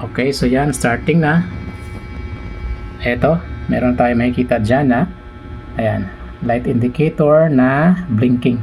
Okay, so yan, starting na. Eto, meron tayo makikita dyan na, ayan, light indicator na blinking.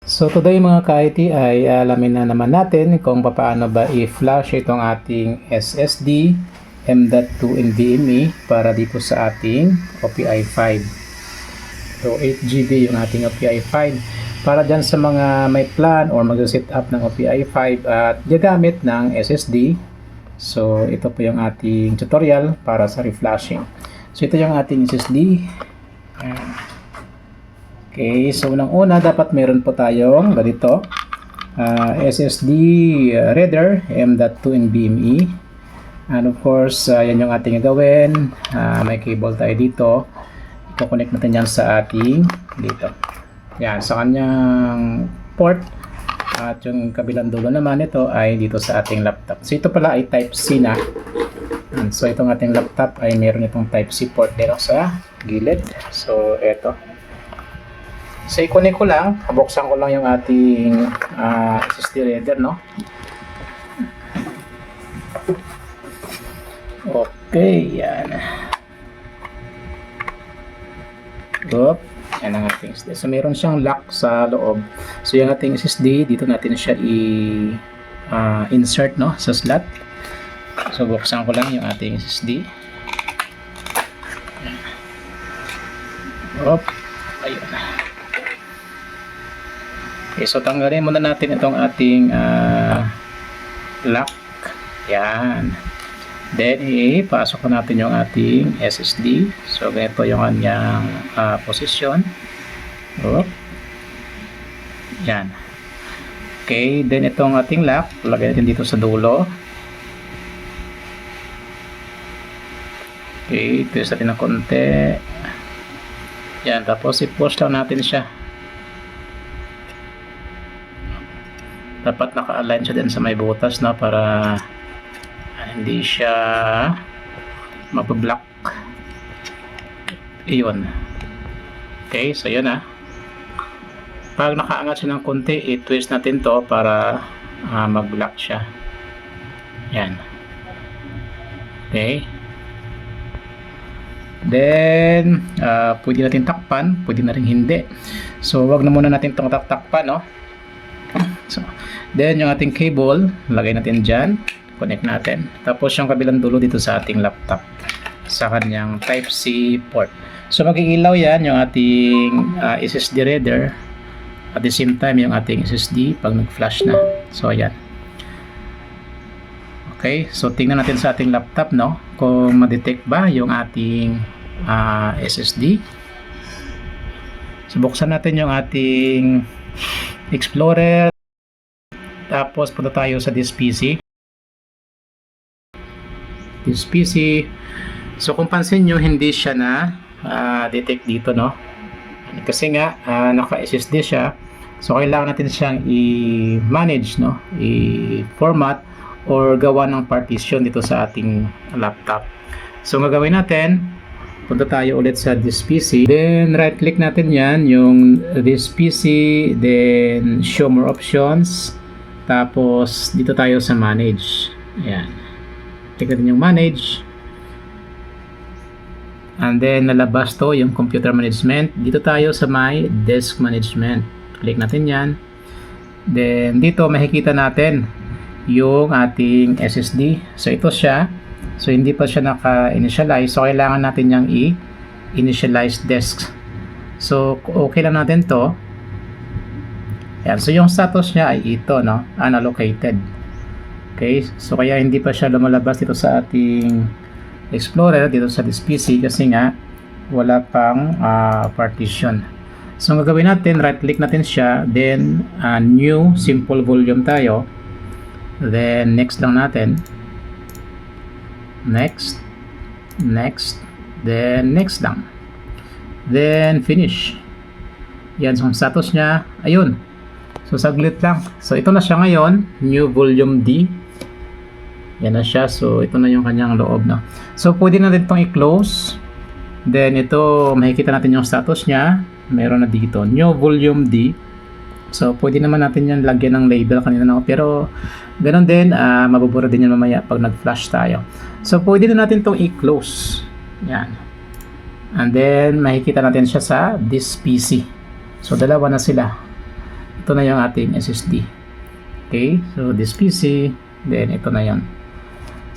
So today mga ka-IT ay alamin na naman natin kung paano ba i-flash itong ating SSD M.2 NVMe para dito sa ating OPI 5. So 8GB yung ating OPI 5 para dyan sa mga may plan or mag-set up ng OPI 5 at gagamit ng SSD. So ito po yung ating tutorial para sa reflashing. So ito yung ating SSD. Okay, so unang-una dapat meron po tayong ganito SSD reader M.2 NVMe, and of course yan yung ating gagawin. May cable tayo dito, i-connect natin yan sa ating dito, yan sa kanyang port, at yung kabilang dulo naman ito ay dito sa ating laptop. So ito pala ay type C na, and so itong ating laptop ay meron itong type C port dito sa gilid. So ito, so i-connect ko lang, buksan ko lang yung ating SSD reader, no? Okay, yan. Oop, yan ang ating SSD. So meron siyang lock sa loob. So yung ating SSD, dito natin siya insert, no, sa slot. So buksan ko lang yung ating SSD. Oop, ayun. Okay, so tanggalin muna natin itong ating lock. Yan. Then, ipasok ko natin yung ating SSD. So, ganito yung kanyang position. Oh. Yan. Okay, then itong ating lock, lagay natin dito sa dulo. Okay, twist natin ng konti. Yan, tapos i-push lang natin siya. Dapat naka-align siya din sa may butas, na para hindi siya mabablock. Iyon. Okay, so yun na. Pag nakaangat siya ng konti, i-twist natin to para mag-block siya. Yan. Okay. Then, pwede natin takpan, pwede na rin hindi. So, wag na muna natin itong takpan, no? So, then yung ating cable, lagay natin dyan, connect natin. Tapos yung kabilang dulo dito sa ating laptop, sa kanyang type C port. So mag-iilaw yan yung ating SSD reader, at the same time yung ating SSD pag nag-flash na. So ayan. Okay, so tingnan natin sa ating laptop, no, kung ma-detect ba yung ating SSD. So buksan natin yung ating Explorer. Tapos punta tayo sa this PC. This PC. So kung pansin nyo, hindi siya na detect dito, no? Kasi nga naka-SSD siya. So kailangan natin siyang i-manage, no? I-format or gawa ng partition dito sa ating laptop. So ang gagawin natin, punta tayo ulit sa this PC. Then right click natin yan, yung this PC. Then show more options. Tapos dito tayo sa manage. Ayan. Click natin yung manage. And then nalabas to yung computer management. Dito tayo sa my disk management. Click natin yan. Then dito makikita natin yung ating SSD. So ito siya. So hindi pa siya naka-initialize. So kailangan natin yung i-initialize disk. So okay lang natin to. Yan. So yung status niya ay ito, no? Unallocated. Okay? So kaya hindi pa siya lumalabas dito sa ating Explorer, dito sa this PC, kasi nga wala pang partition. So ang gagawin natin, right click natin siya, then new simple volume tayo. Then next lang natin. Next. Next. Then next lang. Then finish. Yan, so ang status niya, ayun. So saglit lang. So ito na siya ngayon, new volume D. Yan na siya. So ito na yung kanyang loob na. So pwede na din itong i-close. Then ito, makikita natin yung status niya. Meron na dito, new volume D. So, pwede naman natin yan lagyan ng label kanina na, pero ganun din, mabubura din yan mamaya pag nag-flash tayo. So, pwede na natin itong i-close. Yan. And then, makikita natin siya sa this PC. So, dalawa na sila. Ito na yung ating SSD. Okay, so this PC, then ito na yan.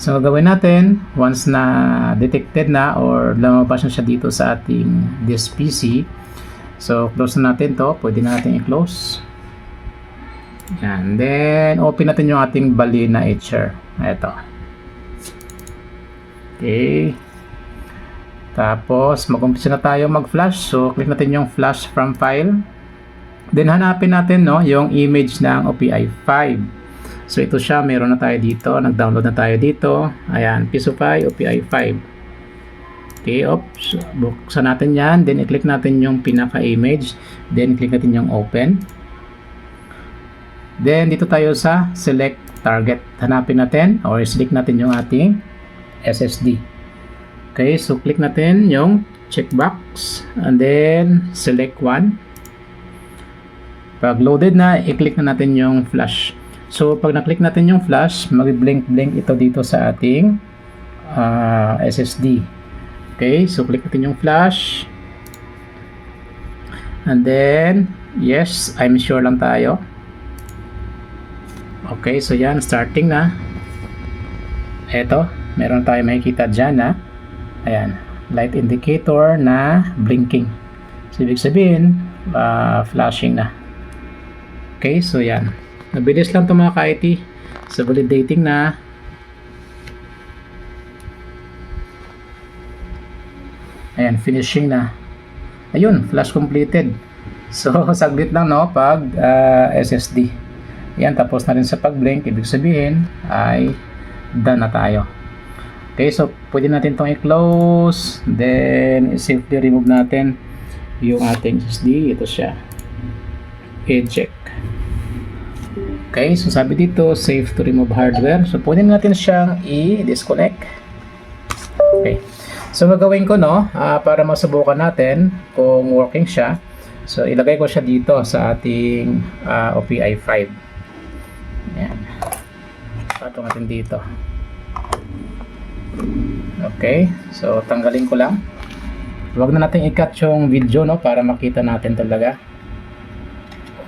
So, gagawin natin, once na detected na or lumabas na siya dito sa ating this PC, so, close na natin to. Pwede na natin i-close. Yan. Then, open natin yung ating bali na etcher. Ito. Okay. Tapos, mag-umpisa na tayo mag-flash. So, click natin yung flash from file. Then, hanapin natin, no, yung image ng OPI 5. So, ito siya. Meron na tayo dito. Nag-download na tayo dito. Ayan. Pisofy OPI 5. Okay, oops. Buksan natin yan. Then, i-click natin yung pinaka-image. Then, click natin yung open. Then, dito tayo sa select target. Hanapin natin or select natin yung ating SSD. Okay, so click natin yung checkbox and then select one. Pag loaded na, i-click na natin yung flash. So, pag na-click natin yung flash, mag-blink-blink ito dito sa ating SSD. Okay, so click natin yung flash. And then, yes, I'm sure lang tayo. Okay, so yan, starting na. Eto, meron tayo makikita dyan na, ayan, light indicator na blinking. So, ibig sabihin, flashing na. Okay, so yan. Nabilis lang ito mga ka-IT. So, validating na. Ayan, finishing na. Ayun, flash completed. So, saglit lang, no, pag SSD. Yan, tapos na rin sa pag-blink. Ibig sabihin ay done na tayo. Okay, so pwede natin itong i-close. Then, simply remove natin yung ating SSD. Ito siya. Eject. Okay, so sabi dito, safe to remove hardware. So, pwede natin siyang i-disconnect. Okay. So, gagawin ko, no, para masubukan natin kung working siya. So, ilagay ko siya dito sa ating OPI 5. Ayan. Patong natin dito. Okay. So, tanggalin ko lang. Huwag na natin i-cut yung video, no, para makita natin talaga.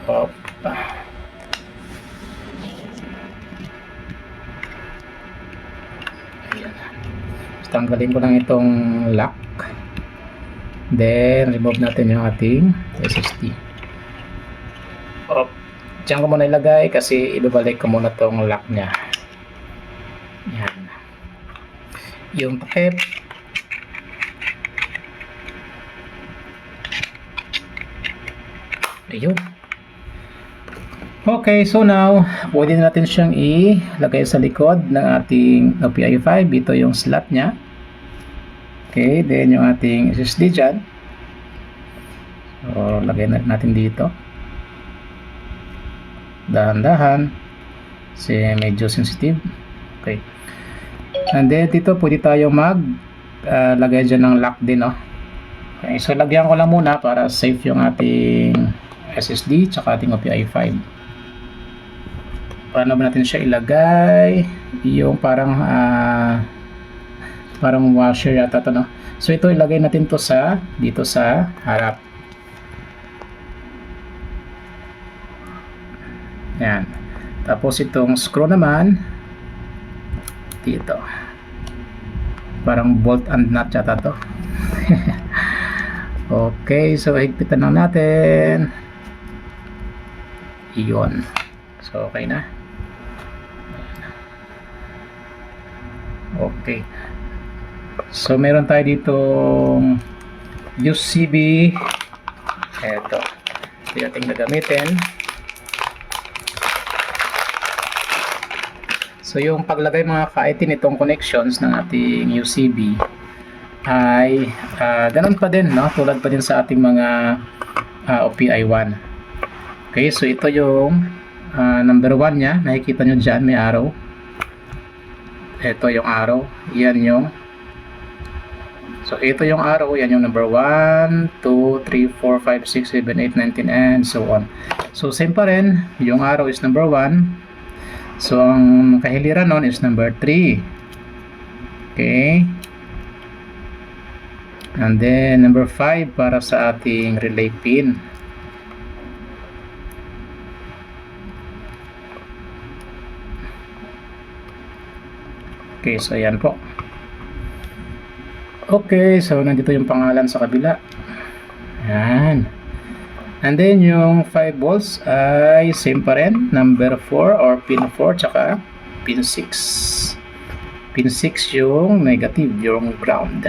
Opa. Ayan. So, tanggalin ko lang itong lock. Then, remove natin yung ating SSD. Opa. Diyan ko muna ilagay kasi ibabalik ko muna tong lock nya. Yan. Yung takip. Ayun. Okay, so now, pwede natin siyang ilagay sa likod ng ating OPI 5. Ito yung slot nya. Okay, then yung ating SSD dyan. So, lagay natin dito. Dahan-dahan kasi medyo sensitive. Okay, and then dito pwede tayo mag lagay dyan ng lock din, no? Okay, so lagyan ko lang muna para safe yung ating SSD tsaka ating OPI 5. Paano ba natin siya ilagay? Yung parang parang washer yata to, no? So ito ilagay natin to sa dito sa harap. Yan. Tapos itong screw naman dito. Parang bolt and nut yata to. Okay, so higpitan lang natin. Iyon. So okay na. Okay. So meron tayo ditong USB. Eto. Ito yung ating gagamitin. So yung paglagay mga ka-IT nitong connections ng ating USB ay ganun pa din, no? Tulad pa din sa ating mga OPI 1. Okay, so ito yung number 1 nya. Nakikita nyo dyan, may arrow. Ito yung arrow. Yan yung So, ito yung arrow. Yan yung number 1, 2, 3, 4, 5, 6, 7, 8, 9, 10, and so on. So, same pa rin. Yung arrow is number 1. So, ang kahiliran nun is number 3. Okay. And then, number 5 para sa ating relay pin. Okay, so ayan po. Okay, so nandito yung pangalan sa kabila. Ayan. And then yung 5 volts ay same pa rin. Number 4 or pin 4 tsaka pin 6. Pin 6 yung negative, yung ground.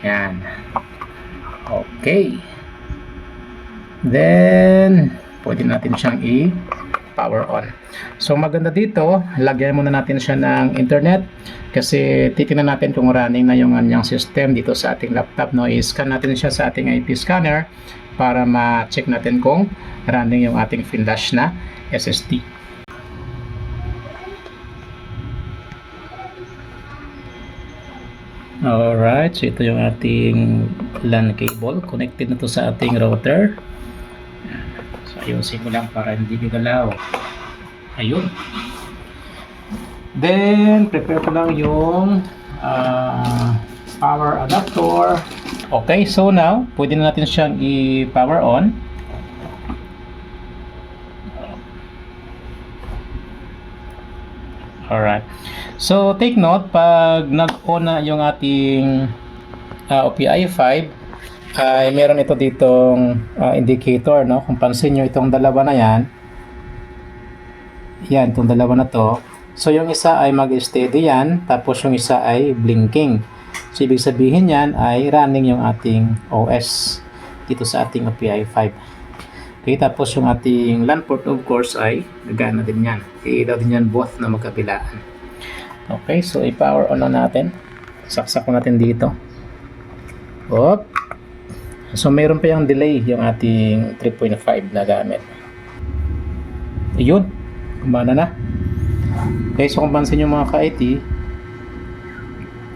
Ayan. Okay. Then, pwede natin siyang i-power on. So maganda dito, lagyan muna natin siya ng internet kasi titingnan natin kung running na yung kanyang system dito sa ating laptop, no? I-scan natin siya sa ating IP scanner para ma-check natin kung running yung ating flash na SSD. Alright, so ito yung ating LAN cable, connected na to sa ating router. So ayusin ko lang para hindi gagalaw. Ayun. Then, prepare ko lang yung power adapter. Okay, so now, pwede na natin siyang i-power on. Alright. So, take note, pag nag-on na yung ating OPI 5, ay meron ito ditong indicator, no? Kung pansin nyo itong dalawa na yan, itong dalawa na to. So, yung isa ay mag-steady yan, tapos yung isa ay blinking. So, ibig sabihin yan ay running yung ating OS dito sa ating OPI 5. Okay, tapos yung ating LAN port of course ay gagana din yan. I-daw din yan both na magkabilaan. Okay, so i-power on na natin. Saksak natin dito. Op. So, mayroon pa yung delay yung ating 3.5 na gamit. Ayun. Kumana na. Okay, so kung pansin nyo mga ka-IT,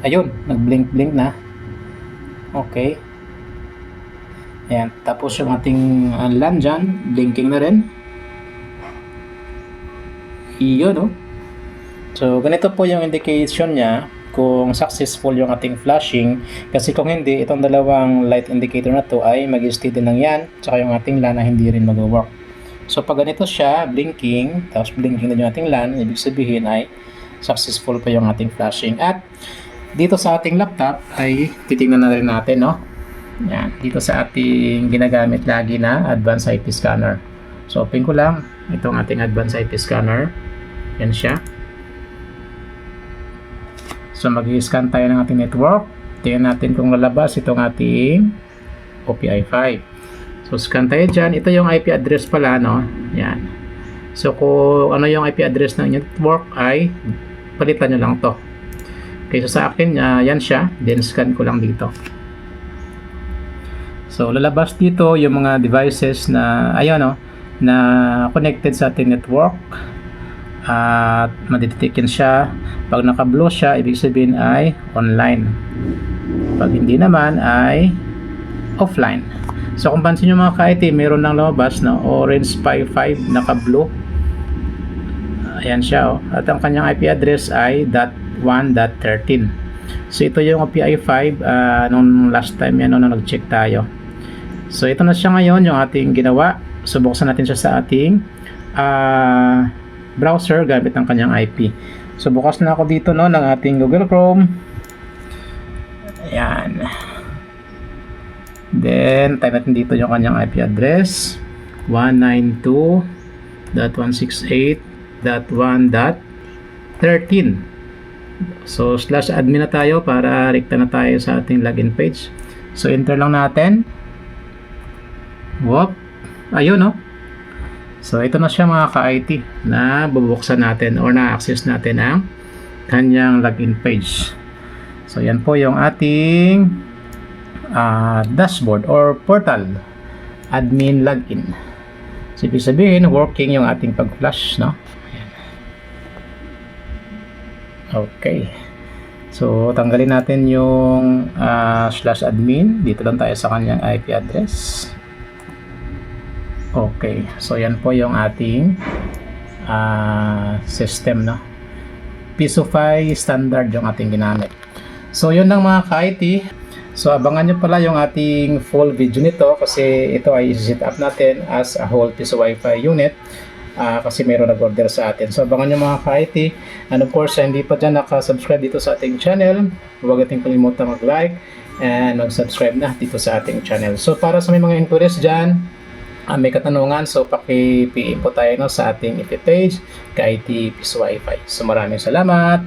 ayun, nag-blink-blink na. Okay. Ayan, tapos yung ating LAN dyan, blinking na rin. Iyon, oh. So, ganito po yung indication niya kung successful yung ating flashing. Kasi kung hindi, itong dalawang light indicator na to ay mag-steady lang yan, tsaka yung ating LAN na hindi rin mag-work. So, pag ganito siya, blinking, tapos blinking din yung ating LAN, ibig sabihin ay successful pa yung ating flashing. At dito sa ating laptop ay titingnan na rin natin, no? Yan, dito sa ating ginagamit lagi na Advanced IP Scanner. So, open ko lang itong ating Advanced IP Scanner. Yan siya. So, mag-i-scan tayo ng ating network. Tingnan natin kung lalabas itong ating OPI 5. So, scan tayo dyan. Ito yung IP address pala, no? Yan. So, kung ano yung IP address ng network ay palitan nyo lang to. Okay, so sa akin, yan siya. Then, scan ko lang dito. So, lalabas dito yung mga devices na, ayun, no? Na connected sa ating network. At madidetectin siya. Pag naka-blue siya, ibig sabihin ay online. Pag hindi naman ay offline. So kung pansin nyo mga ka-IT, meron nang lumabas na orange Pi 5 naka-blue. Ayan siya, oh. At ang kanyang IP address ay .1.13. So ito yung OPI 5 nung last time yan, nung nag-check tayo. So ito na siya ngayon, yung ating ginawa. So buksan natin siya sa ating browser gamit ang kanyang IP. So bukas na ako dito, no, ng ating Google Chrome. Ayan. Then, type natin dito yung kanyang IP address. 192.168.1.13. So, /admin na tayo para rekta na tayo sa ating login page. So, enter lang natin. Whoop. Ayun, no? So, ito na siya mga ka-IT na bubuksan natin or na-access natin ang kanyang login page. So, yan po yung ating dashboard or portal admin login. So, ibig sabihin, working yung ating pag-flash, no? Ayan. Okay. So, tanggalin natin yung /admin. Dito lang tayo sa kanyang IP address. Okay. So, yan po yung ating system, no? Pisofy standard yung ating ginamit. So, yun lang mga ka-IT. So, abangan nyo pala yung ating full video nito kasi ito ay set up natin as a whole piso Wi-Fi unit. Kasi mayroon nag-order sa atin. So, abangan nyo mga ka-IT. And of course, hindi pa dyan nakasubscribe dito sa ating channel, huwag natin kalimutan mag-like and mag-subscribe na dito sa ating channel. So, para sa may mga inquiries dyan, may katanungan, so paki-PM po tayo no, sa ating FB page, ka-IT Piso Wi-Fi. So, maraming salamat!